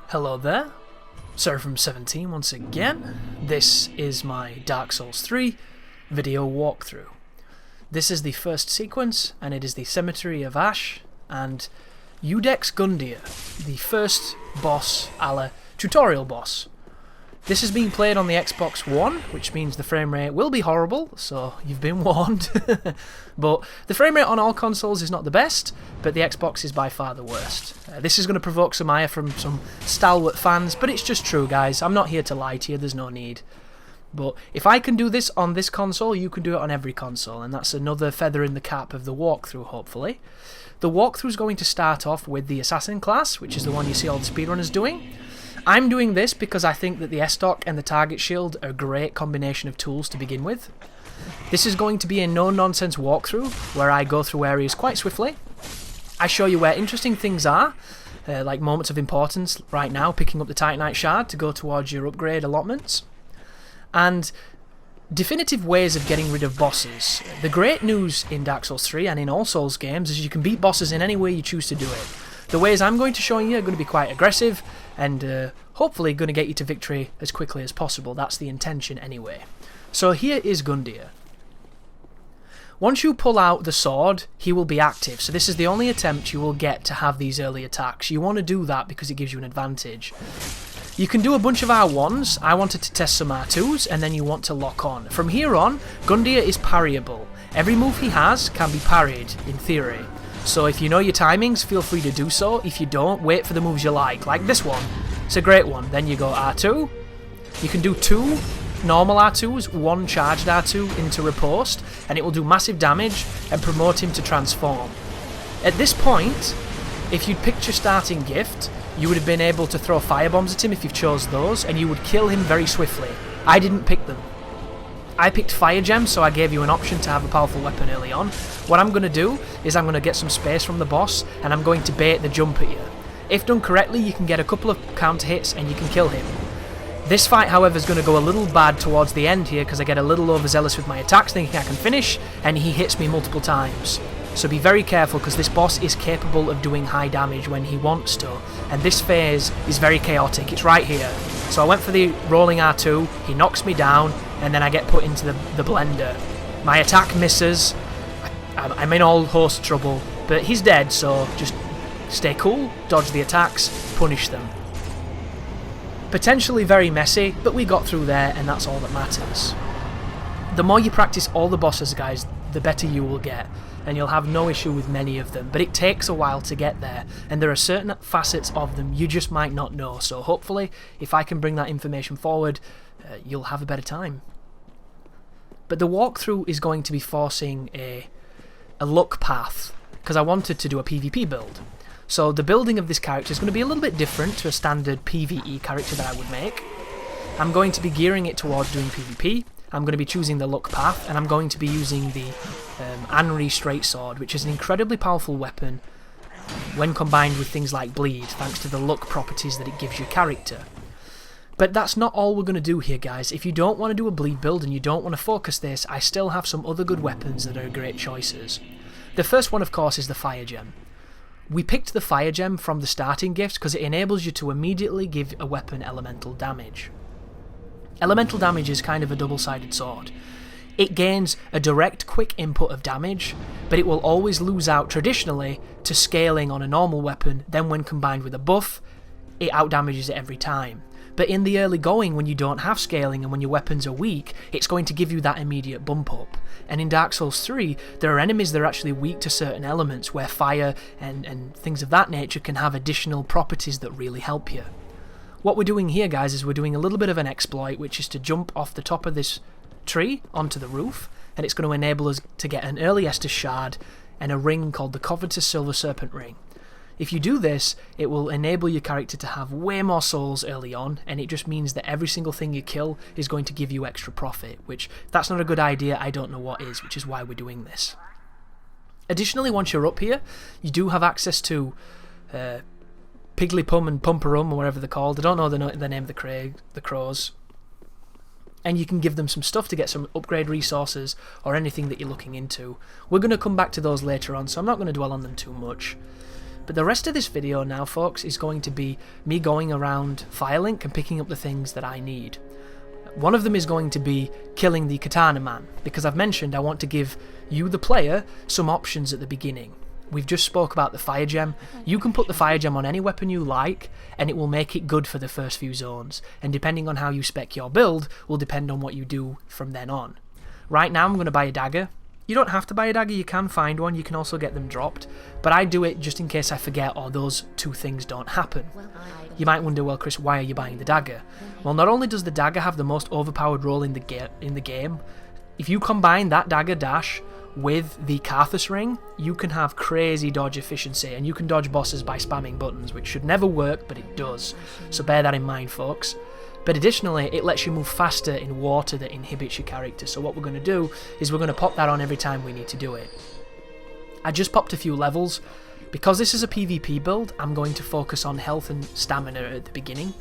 Hello there, Seraphim17 once again. This is my Dark Souls 3 video walkthrough. This is the first sequence, and it is the Cemetery of Ash and Iudex Gundyr, the first boss a la tutorial boss. This is being played on the Xbox One, which means the frame rate will be horrible, so you've been warned. But the frame rate on all consoles is not the best, but the Xbox is by far the worst. This is going to provoke some ire from some stalwart fans, but it's just true, guys. I'm not here to lie to you, there's no need. But if I can do this on this console, you can do it on every console, and that's another feather in the cap of the walkthrough, hopefully. The walkthrough is going to start off with the Assassin class, which is the one you see all the speedrunners doing. I'm doing this because I think that the S-Stock and the Target Shield are a great combination of tools to begin with. This is going to be a no-nonsense walkthrough, where I go through areas quite swiftly. I show you where interesting things are, like moments of importance right now, picking up the Titanite Shard to go towards your upgrade allotments, and definitive ways of getting rid of bosses. The great news in Dark Souls 3 and in all Souls games is you can beat bosses in any way you choose to do it. The ways I'm going to show you are going to be quite aggressive and hopefully going to get you to victory as quickly as possible. That's the intention anyway. So here is Gundyr. Once you pull out the sword, he will be active. So this is the only attempt you will get to have these early attacks. You want to do that because it gives you an advantage. You can do a bunch of R1s. I wanted to test some R2s, and then you want to lock on. From here on, Gundyr is parryable. Every move he has can be parried, in theory. So if you know your timings, feel free to do so. If you don't, wait for the moves you like this one. It's a great one. Then you go R2. You can do 2 normal R2s, 1 charged R2 into riposte, and it will do massive damage and promote him to transform. At this point, if you'd picked your starting gift, you would have been able to throw firebombs at him if you've chose those, and you would kill him very swiftly. I didn't pick them. I picked fire gems, so I gave you an option to have a powerful weapon early on. What I'm going to do is I'm going to get some space from the boss, and I'm going to bait the jump at you. If done correctly, you can get a couple of counter hits and you can kill him. This fight, however, is going to go a little bad towards the end here because I get a little overzealous with my attacks, thinking I can finish, and he hits me multiple times. So be very careful, because this boss is capable of doing high damage when he wants to, and this phase is very chaotic. It's right here. So I went for the rolling R2, he knocks me down, and then I get put into the blender. My attack misses, I'm in all host trouble, but he's dead, so just stay cool, dodge the attacks, punish them. Potentially very messy, but we got through there, and that's all that matters. The more you practice all the bosses, guys, the better you will get, and you'll have no issue with many of them, but it takes a while to get there, and there are certain facets of them you just might not know, so hopefully, if I can bring that information forward, you'll have a better time. But the walkthrough is going to be forcing a luck path, because I wanted to do a PvP build. So the building of this character is going to be a little bit different to a standard PvE character that I would make. I'm going to be gearing it towards doing PvP. I'm going to be choosing the luck path, and I'm going to be using the Anri Straight Sword, which is an incredibly powerful weapon when combined with things like bleed, thanks to the luck properties that it gives your character. But that's not all we're going to do here, guys. If you don't want to do a bleed build and you don't want to focus this, I still have some other good weapons that are great choices. The first one, of course, is the Fire Gem. We picked the Fire Gem from the starting gift because it enables you to immediately give a weapon elemental damage. Elemental damage is kind of a double-sided sword. It gains a direct, quick input of damage, but it will always lose out traditionally to scaling on a normal weapon, then when combined with a buff, it outdamages it every time. But in the early going, when you don't have scaling and when your weapons are weak, it's going to give you that immediate bump up. And in Dark Souls 3, there are enemies that are actually weak to certain elements, where fire and things of that nature can have additional properties that really help you. What we're doing here, guys, is we're doing a little bit of an exploit, which is to jump off the top of this tree onto the roof, and it's going to enable us to get an early Estus Shard and a ring called the Covetous Silver Serpent Ring. If you do this, it will enable your character to have way more souls early on, and it just means that every single thing you kill is going to give you extra profit, which, if that's not a good idea, I don't know what is, which is why we're doing this. Additionally, once you're up here, you do have access to Pigglypum and Pumperum, or whatever they're called. I don't know the name of the crows. And you can give them some stuff to get some upgrade resources or anything that you're looking into. We're going to come back to those later on, so I'm not going to dwell on them too much. But the rest of this video now, folks, is going to be me going around Firelink and picking up the things that I need. One of them is going to be killing the Katana Man, because I've mentioned I want to give you, the player, some options at the beginning. We've just spoke about the fire gem. You can put the fire gem on any weapon you like, and it will make it good for the first few zones. And depending on how you spec your build, will depend on what you do from then on. Right now I'm going to buy a dagger. You don't have to buy a dagger, you can find one, you can also get them dropped. But I do it just in case I forget or those two things don't happen. You might wonder, well Chris, why are you buying the dagger? Well, not only does the dagger have the most overpowered roll in the game, if you combine that dagger dash with the Karthus ring, you can have crazy dodge efficiency, and you can dodge bosses by spamming buttons, which should never work, but it does. So bear that in mind, folks. But additionally, it lets you move faster in water that inhibits your character. So what we're going to do is we're going to pop that on every time we need to do it. I just popped a few levels. Because this is a PvP build, I'm going to focus on health and stamina at the beginning.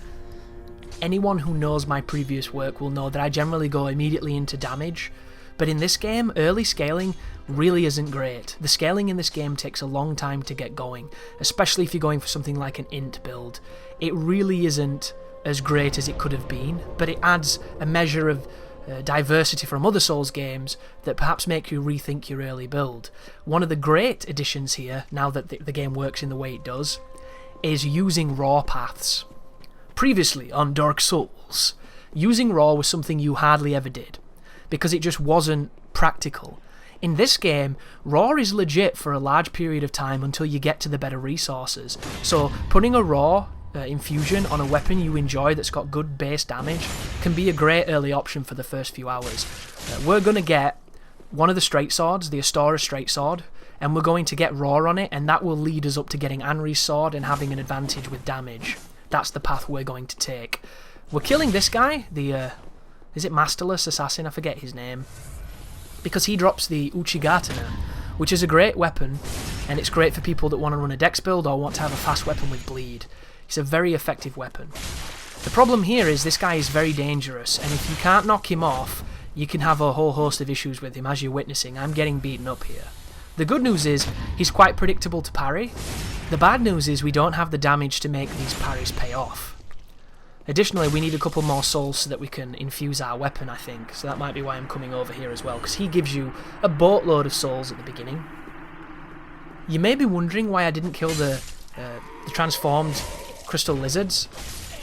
Anyone who knows my previous work will know that I generally go immediately into damage. But in this game, early scaling really isn't great. The scaling in this game takes a long time to get going, especially if you're going for something like an int build. It really isn't as great as it could have been, but it adds a measure of diversity from other Souls games that perhaps make you rethink your early build. One of the great additions here, now that the game works in the way it does, is using raw paths. Previously on Dark Souls, using raw was something you hardly ever did, because it just wasn't practical. In this game, raw is legit for a large period of time until you get to the better resources. So putting a raw infusion on a weapon you enjoy that's got good base damage can be a great early option for the first few hours. We're going to get one of the straight swords, the Astora straight sword, and we're going to get raw on it, and that will lead us up to getting Anri's sword and having an advantage with damage. That's the path we're going to take. We're killing this guy, the is it Masterless Assassin? I forget his name. Because he drops the Uchigatana, which is a great weapon, and it's great for people that want to run a dex build or want to have a fast weapon with bleed. It's a very effective weapon. The problem here is this guy is very dangerous, and if you can't knock him off, you can have a whole host of issues with him, as you're witnessing. I'm getting beaten up here. The good news is he's quite predictable to parry. The bad news is we don't have the damage to make these parries pay off. Additionally, we need a couple more souls so that we can infuse our weapon, I think. So that might be why I'm coming over here as well, because he gives you a boatload of souls at the beginning. You may be wondering why I didn't kill the transformed crystal lizards.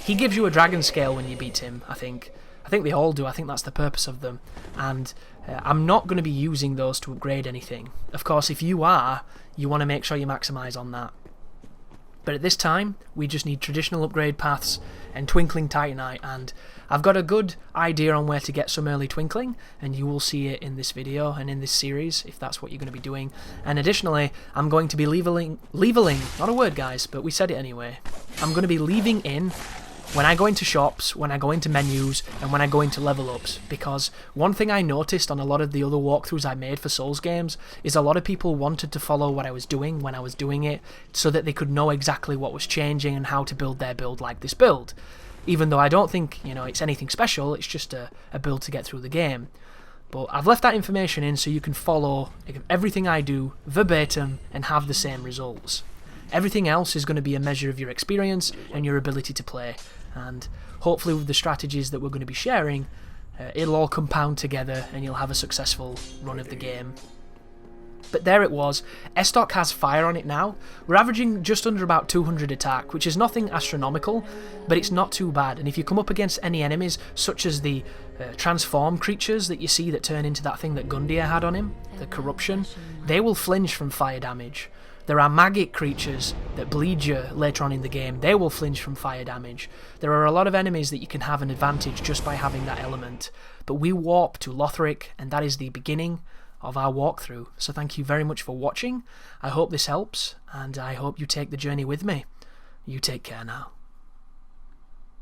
He gives you a dragon scale when you beat him, I think. I think they all do. I think that's the purpose of them. And I'm not going to be using those to upgrade anything. Of course, if you are, you want to make sure you maximise on that. But at this time, we just need traditional upgrade paths and Twinkling Titanite, and I've got a good idea on where to get some early Twinkling, and you will see it in this video and in this series, if that's what you're going to be doing. And additionally, I'm going to be leveling, not a word guys, but we said it anyway. I'm going to be leaving in when I go into shops, when I go into menus, and when I go into level ups, because one thing I noticed on a lot of the other walkthroughs I made for Souls games is a lot of people wanted to follow what I was doing when I was doing it, so that they could know exactly what was changing and how to build their build like this build. Even though I don't think, you know, it's anything special, it's just a build to get through the game. But I've left that information in so you can follow everything I do verbatim and have the same results. Everything else is going to be a measure of your experience and your ability to play, and hopefully with the strategies that we're going to be sharing, it'll all compound together and you'll have a successful run of the game. But there it was. Estoc has fire on it now. We're averaging just under about 200 attack, which is nothing astronomical, but it's not too bad. And if you come up against any enemies, such as the transform creatures that you see that turn into that thing that Gundyr had on him, the corruption, they will flinch from fire damage. There are magic creatures that bleed you later on in the game. They will flinch from fire damage. There are a lot of enemies that you can have an advantage just by having that element. But we warp to Lothric, and that is the beginning of our walkthrough. So thank you very much for watching. I hope this helps, and I hope you take the journey with me. You take care now.